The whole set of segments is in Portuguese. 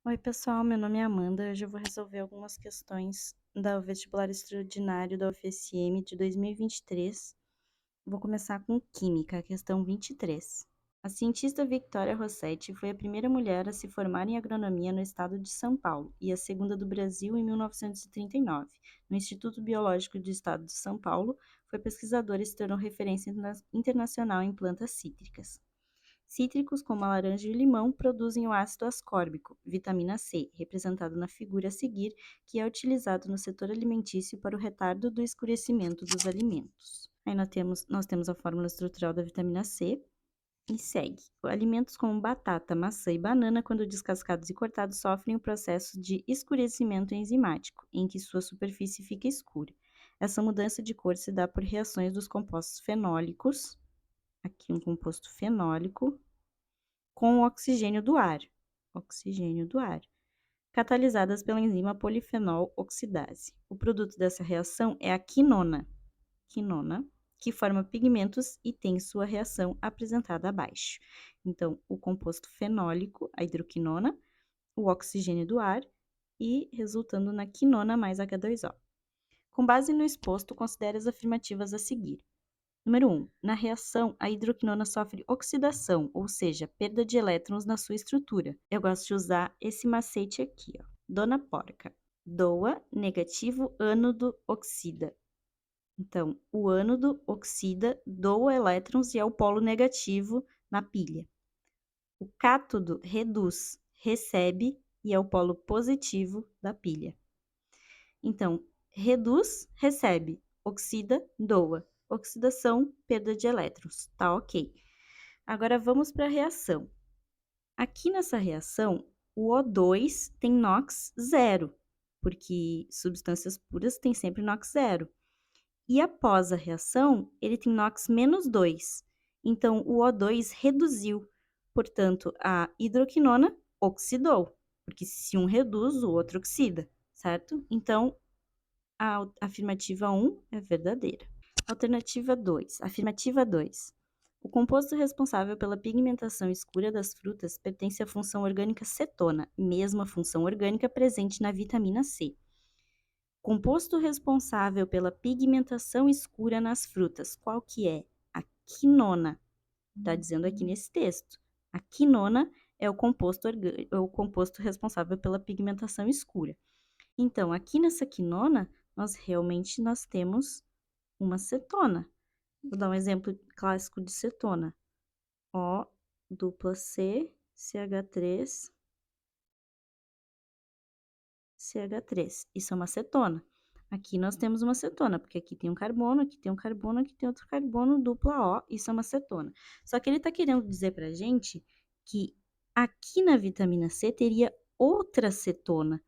Oi, pessoal, meu nome é Amanda. Hoje eu vou resolver algumas questões do vestibular extraordinário da UFSM de 2023. Vou começar com Química, questão 23. A cientista Victoria Rossetti foi a primeira mulher a se formar em agronomia no estado de São Paulo e a segunda do Brasil em 1939. No Instituto Biológico do Estado de São Paulo, foi pesquisadora e se tornou referência internacional em plantas cítricas. Cítricos como a laranja e o limão produzem o ácido ascórbico, vitamina C, representado na figura a seguir, que é utilizado no setor alimentício para o retardo do escurecimento dos alimentos. Aí nós temos a fórmula estrutural da vitamina C e segue. Alimentos como batata, maçã e banana, quando descascados e cortados, sofrem o processo de escurecimento enzimático, em que sua superfície fica escura. Essa mudança de cor se dá por reações dos compostos fenólicos, aqui um composto fenólico, com o oxigênio do ar, catalisadas pela enzima polifenol oxidase. O produto dessa reação é a quinona, que forma pigmentos e tem sua reação apresentada abaixo. Então, o composto fenólico, a hidroquinona, o oxigênio do ar e resultando na quinona mais H2O. Com base no exposto, considere as afirmativas a seguir. Número 1. Na reação, a hidroquinona sofre oxidação, ou seja, perda de elétrons na sua estrutura. Eu gosto de usar esse macete aqui, ó. Dona Porca. Doa, negativo, ânodo, oxida. Então, o ânodo oxida, doa elétrons e é o polo negativo na pilha. O cátodo reduz, recebe e é o polo positivo da pilha. Então, reduz, recebe, oxida, doa. Oxidação, perda de elétrons, tá ok. Agora vamos para a reação. Aqui nessa reação, o O2 tem NOx zero, porque substâncias puras têm sempre NOx zero. E após a reação, ele tem NOx menos 2. Então, o O2 reduziu, portanto, a hidroquinona oxidou, porque se um reduz, o outro oxida, certo? Então, a afirmativa 1 é verdadeira. Alternativa 2. Afirmativa 2. O composto responsável pela pigmentação escura das frutas pertence à função orgânica cetona, mesma função orgânica presente na vitamina C. Composto responsável pela pigmentação escura nas frutas, qual que é? A quinona. Está dizendo aqui nesse texto. A quinona é o composto responsável pela pigmentação escura. Então, aqui nessa quinona, nós temos uma cetona. Vou dar um exemplo clássico de cetona. O dupla C, CH3, CH3. Isso é uma cetona. Aqui nós temos uma cetona, porque aqui tem um carbono, aqui tem um carbono, aqui tem outro carbono, dupla O, isso é uma cetona. Só que ele está querendo dizer pra gente que aqui na vitamina C teria outra cetona.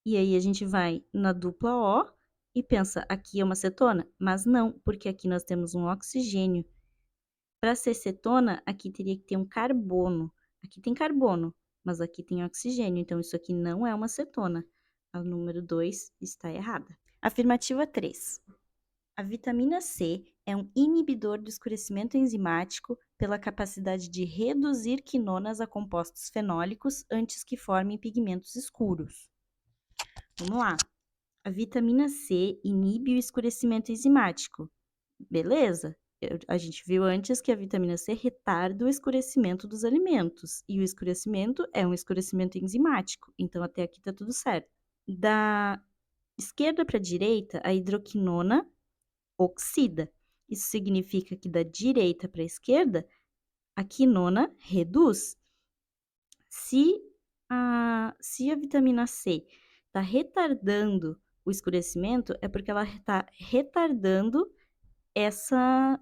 E aí a gente vai na dupla O e pensa, aqui é uma cetona? Mas não, porque aqui nós temos um oxigênio. Para ser cetona, aqui teria que ter um carbono. Aqui tem carbono, mas aqui tem oxigênio, então isso aqui não é uma cetona. A número 2 está errada. Afirmativa 3. A vitamina C é um inibidor do escurecimento enzimático pela capacidade de reduzir quinonas a compostos fenólicos antes que formem pigmentos escuros. Vamos lá. A vitamina C inibe o escurecimento enzimático. Beleza? A gente viu antes que a vitamina C retarda o escurecimento dos alimentos. E o escurecimento é um escurecimento enzimático. Então, até aqui tá tudo certo. Da esquerda para a direita, a hidroquinona oxida. Isso significa que da direita para a esquerda, a quinona reduz. Se a vitamina C está retardando o escurecimento, é porque ela está retardando essa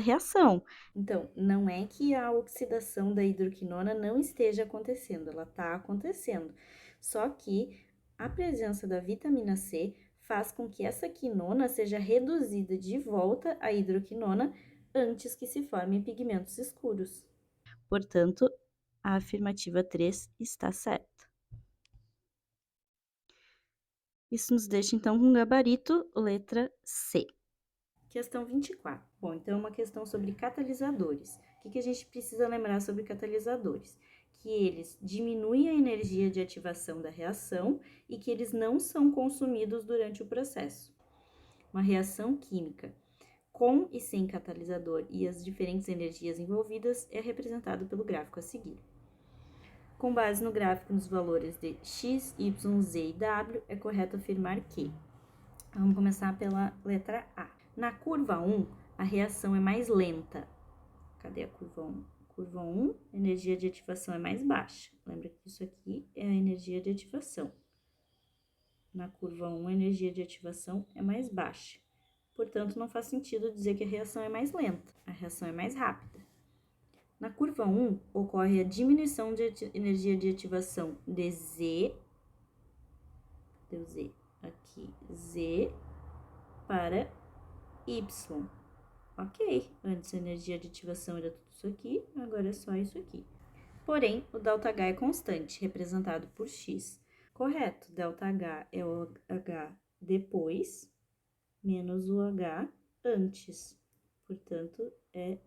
reação. Então, não é que a oxidação da hidroquinona não esteja acontecendo, ela está acontecendo. Só que a presença da vitamina C faz com que essa quinona seja reduzida de volta à hidroquinona antes que se formem pigmentos escuros. Portanto, a afirmativa 3 está certa. Isso nos deixa, então, com gabarito, letra C. Questão 24. Bom, então é uma questão sobre catalisadores. O que a gente precisa lembrar sobre catalisadores? que eles diminuem a energia de ativação da reação e que eles não são consumidos durante o processo. Uma reação química com e sem catalisador e as diferentes energias envolvidas é representado pelo gráfico a seguir. Com base no gráfico nos valores de x, y, z e w, é correto afirmar que... Vamos começar pela letra A. Na curva 1, a reação é mais lenta. Cadê a curva 1? Curva 1, a energia de ativação é mais baixa. Lembra que isso aqui é a energia de ativação. Na curva 1, a energia de ativação é mais baixa. Portanto, não faz sentido dizer que a reação é mais lenta. A reação é mais rápida. Na curva 1, ocorre a diminuição de energia de ativação de Z. Deu Z aqui. Z para Y. Ok, antes a energia de ativação era tudo isso aqui, agora é só isso aqui. Porém, o ΔH é constante, representado por X. Correto, ΔH é o H depois, menos o H antes. Portanto, é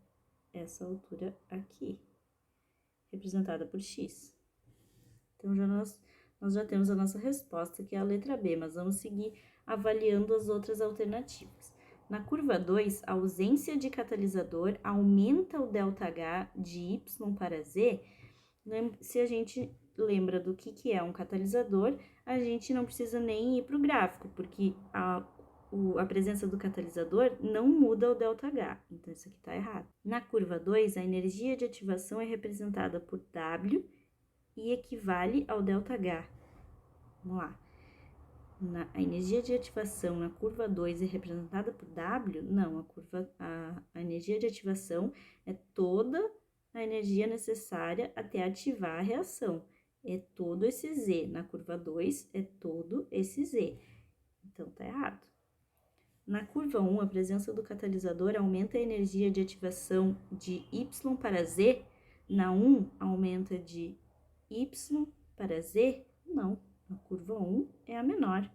essa altura aqui, representada por X. Então, nós já temos a nossa resposta, que é a letra B, mas vamos seguir avaliando as outras alternativas. Na curva 2, a ausência de catalisador aumenta o ΔH de Y para Z. Se a gente lembra do que é um catalisador, a gente não precisa nem ir para o gráfico, porque a presença do catalisador não muda o ΔH, então isso aqui está errado. Na curva 2, a energia de ativação é representada por W e equivale ao ΔH. Vamos lá. A energia de ativação na curva 2 é representada por W? Não, a energia de ativação é toda a energia necessária até ativar a reação. É todo esse Z. Na curva 2 é todo esse Z. Então, tá errado. Na curva 1, a presença do catalisador aumenta a energia de ativação de Y para Z. Na 1, aumenta de Y para Z? Não. A curva 1 é a menor,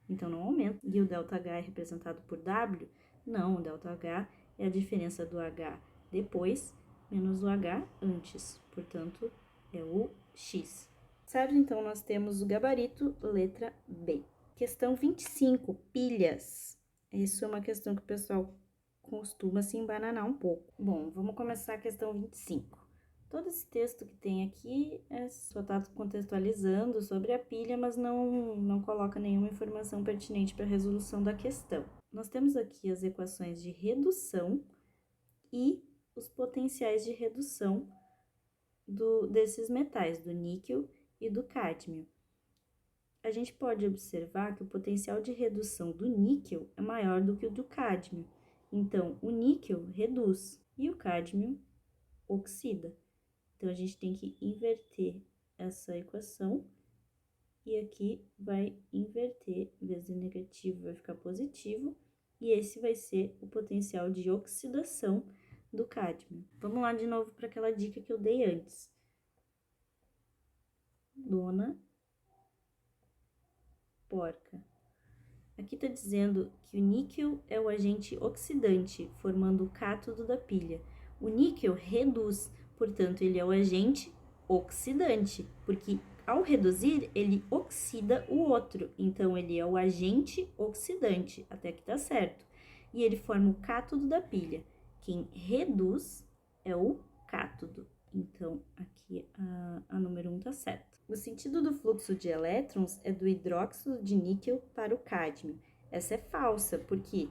então não aumenta. E o ΔH é representado por W? Não, o ΔH é a diferença do H depois menos o H antes, portanto, é o X. Certo? Então, nós temos o gabarito, letra B. Questão 25, pilhas. Isso é uma questão que o pessoal costuma se embananar um pouco. Bom, vamos começar a questão 25. Todo esse texto que tem aqui só está contextualizando sobre a pilha, mas não coloca nenhuma informação pertinente para a resolução da questão. Nós temos aqui as equações de redução e os potenciais de redução desses metais, do níquel e do cádmio. A gente pode observar que o potencial de redução do níquel é maior do que o do cádmio. Então, o níquel reduz e o cádmio oxida. Então, a gente tem que inverter essa equação e aqui vai inverter, em vez de negativo vai ficar positivo, e esse vai ser o potencial de oxidação do cádmio. Vamos lá de novo para aquela dica que eu dei antes. Dona porca. Aqui está dizendo que o níquel é o agente oxidante, formando o cátodo da pilha. O níquel reduz, portanto, ele é o agente oxidante, porque ao reduzir, ele oxida o outro. Então, ele é o agente oxidante, até que tá certo. E ele forma o cátodo da pilha. Quem reduz é o cátodo. Então, aqui a número 1 tá certa. O sentido do fluxo de elétrons é do hidróxido de níquel para o cádmio. Essa é falsa, porque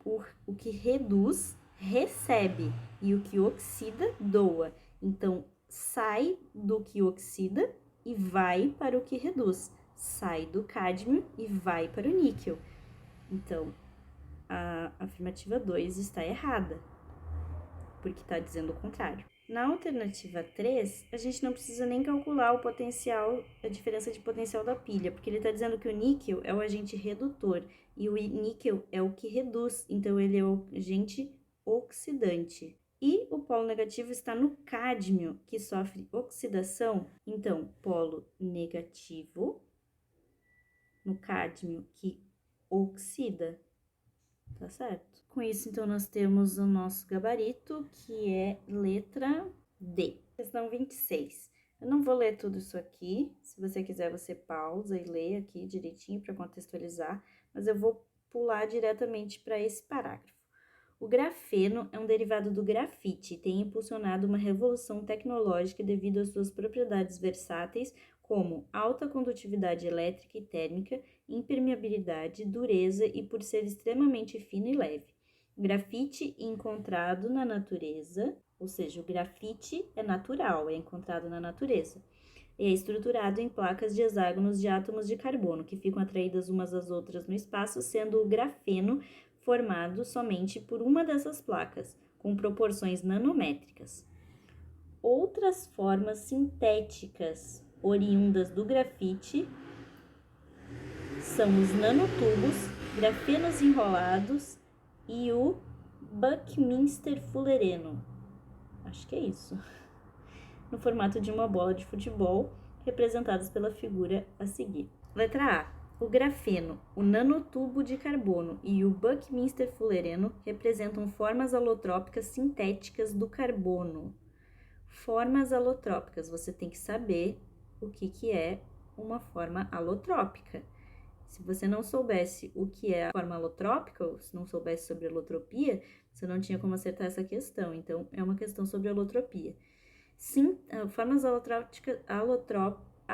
o que reduz, recebe, e o que oxida, doa. Então, sai do que oxida e vai para o que reduz. Sai do cádmio e vai para o níquel. Então, a afirmativa 2 está errada, porque está dizendo o contrário. Na alternativa 3, a gente não precisa nem calcular o potencial, a diferença de potencial da pilha, porque ele está dizendo que o níquel é o agente redutor e o níquel é o que reduz, então ele é o agente oxidante. E o polo negativo está no cádmio, que sofre oxidação, então polo negativo no cádmio, que oxida. Tá certo? Com isso, então, nós temos o nosso gabarito, que é letra D. Questão 26. Eu não vou ler tudo isso aqui, se você quiser você pausa e lê aqui direitinho para contextualizar, mas eu vou pular diretamente para esse parágrafo. O grafeno é um derivado do grafite e tem impulsionado uma revolução tecnológica devido às suas propriedades versáteis, como alta condutividade elétrica e térmica, impermeabilidade, dureza e por ser extremamente fino e leve. O grafite encontrado na natureza, ou seja, o grafite é natural, é encontrado na natureza. E é estruturado em placas de hexágonos de átomos de carbono, que ficam atraídas umas às outras no espaço, sendo o grafeno formado somente por uma dessas placas, com proporções nanométricas. Outras formas sintéticas oriundas do grafite são os nanotubos, grafenos enrolados e o Buckminster fullereno. Acho que é isso. No formato de uma bola de futebol, representadas pela figura a seguir. Letra A. O grafeno, o nanotubo de carbono e o Buckminster fullereno representam formas alotrópicas sintéticas do carbono. Formas alotrópicas, você tem que saber o que é uma forma alotrópica. Se você não soubesse o que é a forma alotrópica, ou se não soubesse sobre alotropia, você não tinha como acertar essa questão. Então, é uma questão sobre alotropia. Sim, formas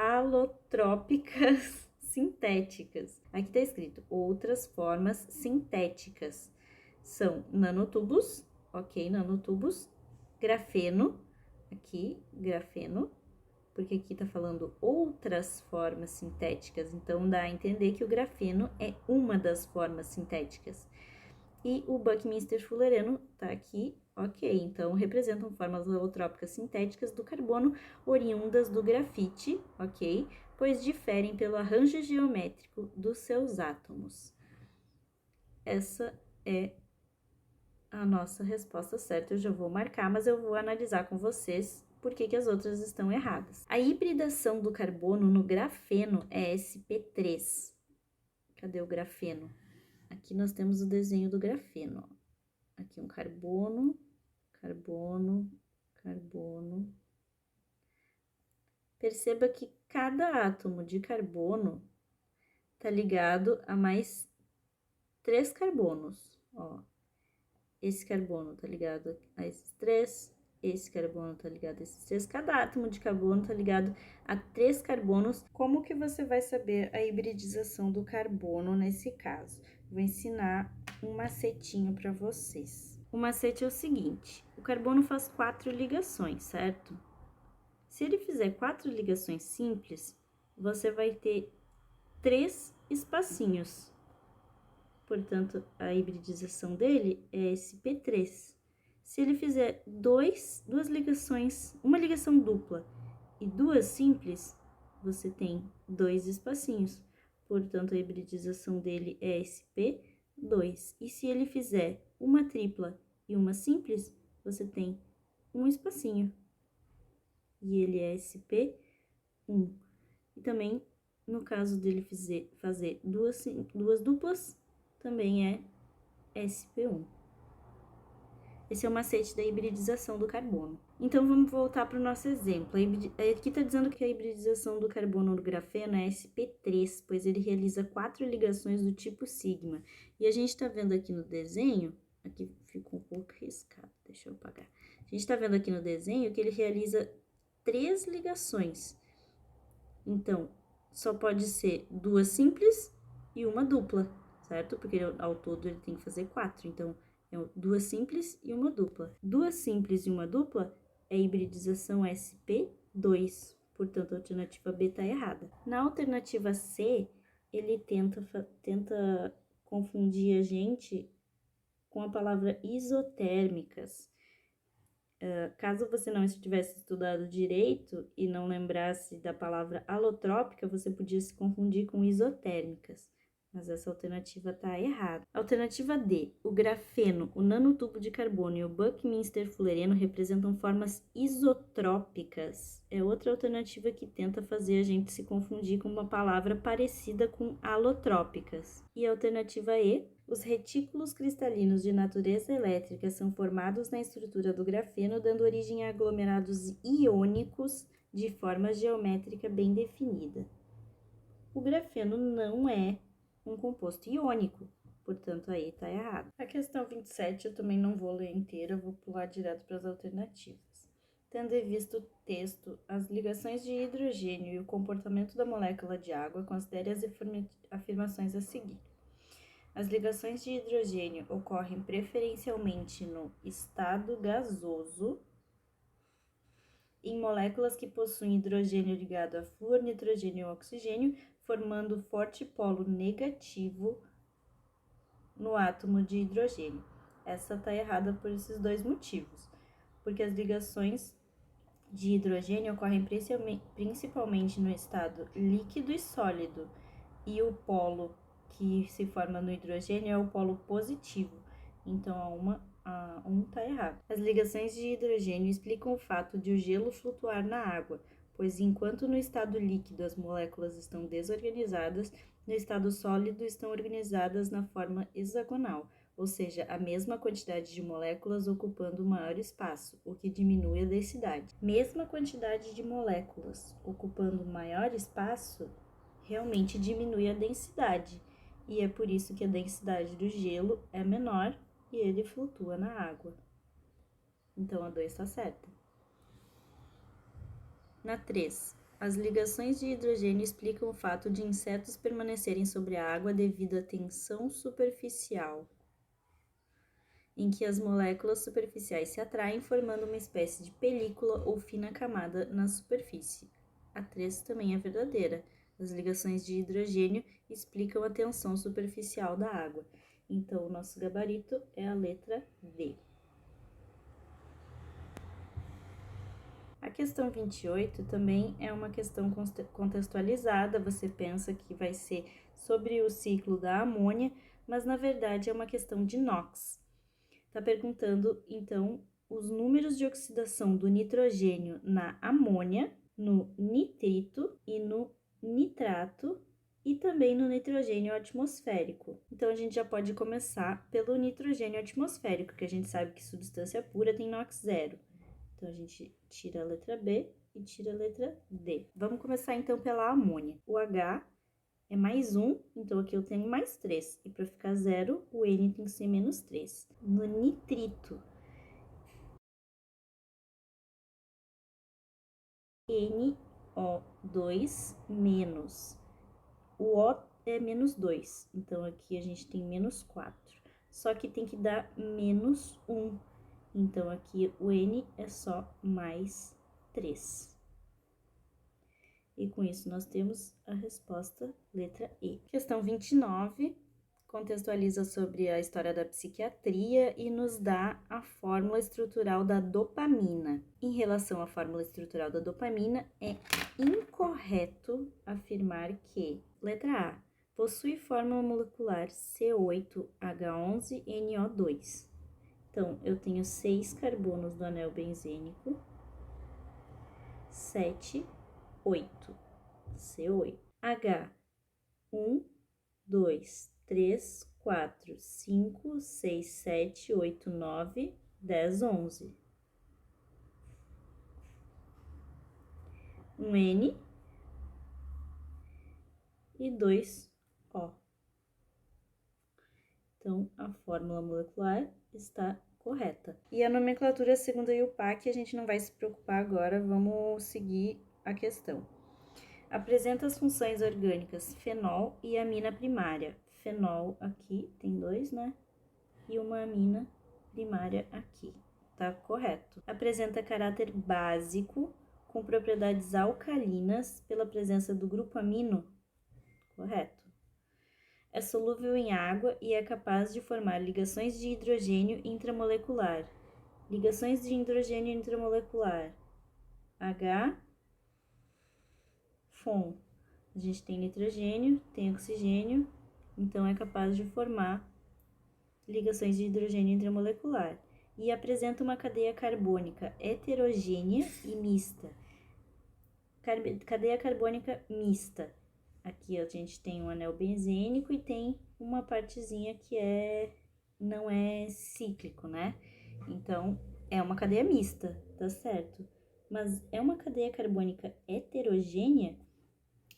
alotrópicas sintéticas. Aqui está escrito outras formas sintéticas. São nanotubos, ok, nanotubos, grafeno, aqui, grafeno, porque aqui está falando outras formas sintéticas, então dá a entender que o grafeno é uma das formas sintéticas. E o Buckminster fullereno tá aqui, ok, então representam formas alotrópicas sintéticas do carbono oriundas do grafite, ok, pois diferem pelo arranjo geométrico dos seus átomos. Essa é a nossa resposta certa, eu já vou marcar, mas eu vou analisar com vocês por que as outras estão erradas. A hibridação do carbono no grafeno é sp3. Cadê o grafeno? Aqui nós temos o desenho do grafeno. Aqui um carbono, carbono, carbono. Perceba que cada átomo de carbono tá ligado a mais 3 carbonos, ó. Esse carbono tá ligado a esses 3, esse carbono tá ligado a esses 3. Cada átomo de carbono tá ligado a 3 carbonos. Como que você vai saber a hibridização do carbono nesse caso? Vou ensinar um macetinho para vocês. O macete é o seguinte: o carbono faz 4 ligações, certo? Se ele fizer 4 ligações simples, você vai ter 3 espacinhos. Portanto, a hibridização dele é sp3. Se ele fizer duas ligações, uma ligação dupla e 2 simples, você tem 2 espacinhos. Portanto, a hibridização dele é sp2. E se ele fizer uma tripla e uma simples, você tem um espacinho. E ele é sp1. E também, no caso dele fazer duas duplas, também é sp1. Esse é o macete da hibridização do carbono. Então, vamos voltar para o nosso exemplo. Aqui está dizendo que a hibridização do carbono no grafeno é sp3, pois ele realiza 4 ligações do tipo sigma. E a gente está vendo aqui no desenho, aqui ficou um pouco riscado, deixa eu apagar. A gente está vendo aqui no desenho que ele realiza 3 ligações. Então, só pode ser 2 simples e uma dupla, certo? Porque ao todo ele tem que fazer 4. Então, é 2 simples e uma dupla. 2 simples e uma dupla é hibridização sp2. Portanto, a alternativa B está errada. Na alternativa C, ele tenta confundir a gente com a palavra isotérmicas. Caso você não tivesse estudado direito e não lembrasse da palavra alotrópica, você podia se confundir com isotérmicas, mas essa alternativa está errada. Alternativa D, o grafeno, o nanotubo de carbono e o Buckminster fullereno representam formas isotrópicas. É outra alternativa que tenta fazer a gente se confundir com uma palavra parecida com alotrópicas. E a alternativa E, os retículos cristalinos de natureza elétrica são formados na estrutura do grafeno, dando origem a aglomerados iônicos de forma geométrica bem definida. O grafeno não é um composto iônico, portanto, aí tá errado. A questão 27 eu também não vou ler inteira, eu vou pular direto para as alternativas. Tendo em vista o texto, as ligações de hidrogênio e o comportamento da molécula de água, considere as afirmações a seguir. As ligações de hidrogênio ocorrem preferencialmente no estado gasoso, em moléculas que possuem hidrogênio ligado a flúor, nitrogênio ou oxigênio, formando forte polo negativo no átomo de hidrogênio. Essa está errada por esses dois motivos, porque as ligações de hidrogênio ocorrem principalmente no estado líquido e sólido, e o polo que se forma no hidrogênio é o polo positivo, então a 1 está errado. As ligações de hidrogênio explicam o fato de o gelo flutuar na água, pois enquanto no estado líquido as moléculas estão desorganizadas, no estado sólido estão organizadas na forma hexagonal, ou seja, a mesma quantidade de moléculas ocupando maior espaço, o que diminui a densidade. Mesma quantidade de moléculas ocupando maior espaço realmente diminui a densidade, e é por isso que a densidade do gelo é menor e ele flutua na água. Então, a 2 está certa. Na 3, as ligações de hidrogênio explicam o fato de insetos permanecerem sobre a água devido à tensão superficial, em que as moléculas superficiais se atraem, formando uma espécie de película ou fina camada na superfície. A 3 também é verdadeira. As ligações de hidrogênio explicam a tensão superficial da água. Então, o nosso gabarito é a letra D. A questão 28 também é uma questão contextualizada, você pensa que vai ser sobre o ciclo da amônia, mas na verdade é uma questão de NOx. Está perguntando, então, os números de oxidação do nitrogênio na amônia, no nitrito e no nitrato e também no nitrogênio atmosférico. Então, a gente já pode começar pelo nitrogênio atmosférico, que a gente sabe que substância pura tem NOx zero. Então, a gente tira a letra B e tira a letra D. Vamos começar, então, pela amônia. O H é mais 1, então aqui eu tenho mais 3. E para ficar 0, o N tem que ser menos 3. No nitrito, NO2 menos. O O é menos 2, então aqui a gente tem menos 4. Só que tem que dar menos 1. Então, aqui o N é só mais 3. E com isso, nós temos a resposta letra E. Questão 29 contextualiza sobre a história da psiquiatria e nos dá a fórmula estrutural da dopamina. Em relação à fórmula estrutural da dopamina, é incorreto afirmar que, letra A, possui fórmula molecular C8H11NO2. Então, eu tenho 6 carbonos do anel benzênico, 7, 8, C8. H, 1, 2, 3, 4, 5, 6, 7, 8, 9, 10, 11. Um N e 2 O. Então, a fórmula molecular está correta. E a nomenclatura segundo a IUPAC, a gente não vai se preocupar agora, vamos seguir a questão. Apresenta as funções orgânicas fenol e amina primária. Fenol aqui, tem 2, né? E uma amina primária aqui. Tá correto. Apresenta caráter básico com propriedades alcalinas pela presença do grupo amino. Correto. É solúvel em água e é capaz de formar ligações de hidrogênio intramolecular. Ligações de hidrogênio intramolecular. H, FON. A gente tem nitrogênio, tem oxigênio, então é capaz de formar ligações de hidrogênio intramolecular. E apresenta uma cadeia carbônica heterogênea e mista. Cadeia carbônica mista. Aqui a gente tem um anel benzênico e tem uma partezinha que não é cíclico, né? Então, é uma cadeia mista, tá certo? mas é uma cadeia carbônica heterogênea,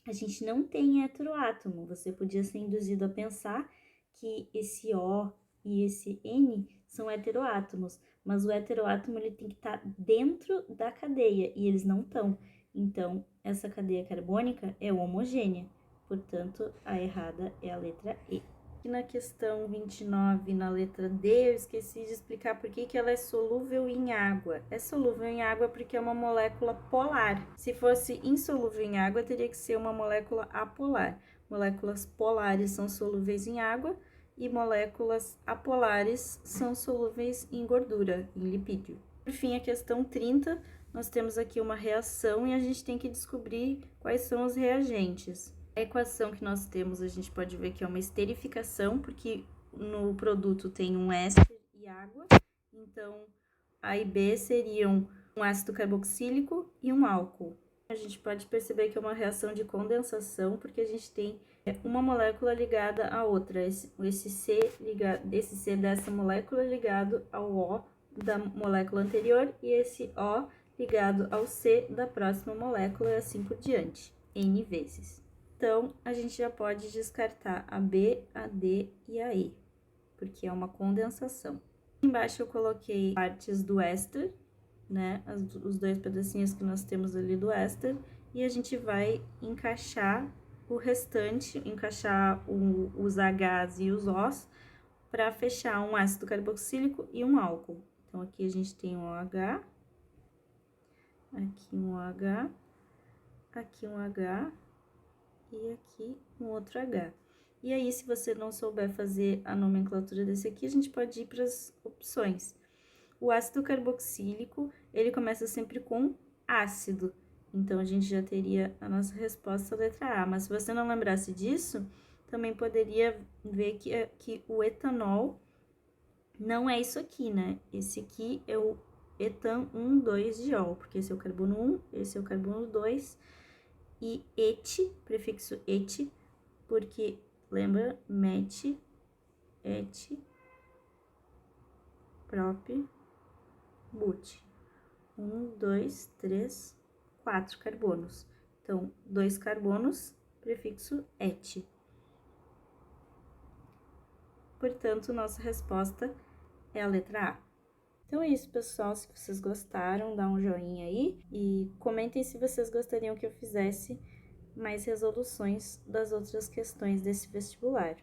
a gente não tem heteroátomo. Você podia ser induzido a pensar que esse O e esse N são heteroátomos, mas o heteroátomo ele tem que estar dentro da cadeia e eles não estão. Então, essa cadeia carbônica é homogênea, portanto, a errada é a letra E. E na questão 29, na letra D, eu esqueci de explicar por que ela é solúvel em água. É solúvel em água porque é uma molécula polar. Se fosse insolúvel em água, teria que ser uma molécula apolar. Moléculas polares são solúveis em água e moléculas apolares são solúveis em gordura, em lipídio. Por fim, a questão 30, nós temos aqui uma reação e a gente tem que descobrir quais são os reagentes. A equação que nós temos, a gente pode ver que é uma esterificação, porque no produto tem um éster e água, então A e B seriam um ácido carboxílico e um álcool. A gente pode perceber que é uma reação de condensação, porque a gente tem uma molécula ligada à outra, esse C dessa molécula ligado ao O da molécula anterior e esse O ligado ao C da próxima molécula e assim por diante, N vezes. Então, a gente já pode descartar a B, a D e a E, porque é uma condensação. Embaixo eu coloquei partes do éster, né, os dois pedacinhos que nós temos ali do éster, e a gente vai encaixar o restante, encaixar os Hs e os Os, para fechar um ácido carboxílico e um álcool. Então, aqui a gente tem um OH, aqui um OH, aqui um H, e aqui um outro H. E aí, se você não souber fazer a nomenclatura desse aqui, a gente pode ir para as opções. O ácido carboxílico, ele começa sempre com ácido, então a gente já teria a nossa resposta, a letra A. Mas se você não lembrasse disso, também poderia ver que o etanol não é isso aqui, né? Esse aqui é o etan 1,2-diol, porque esse é o carbono 1, esse é o carbono 2, e et, prefixo et, porque, lembra, met, et, prop, but. 1, 2, 3, 4 carbonos. Então, 2 carbonos, prefixo et. Portanto, nossa resposta é a letra A. Então é isso, pessoal. Se vocês gostaram, dá um joinha aí e comentem se vocês gostariam que eu fizesse mais resoluções das outras questões desse vestibular.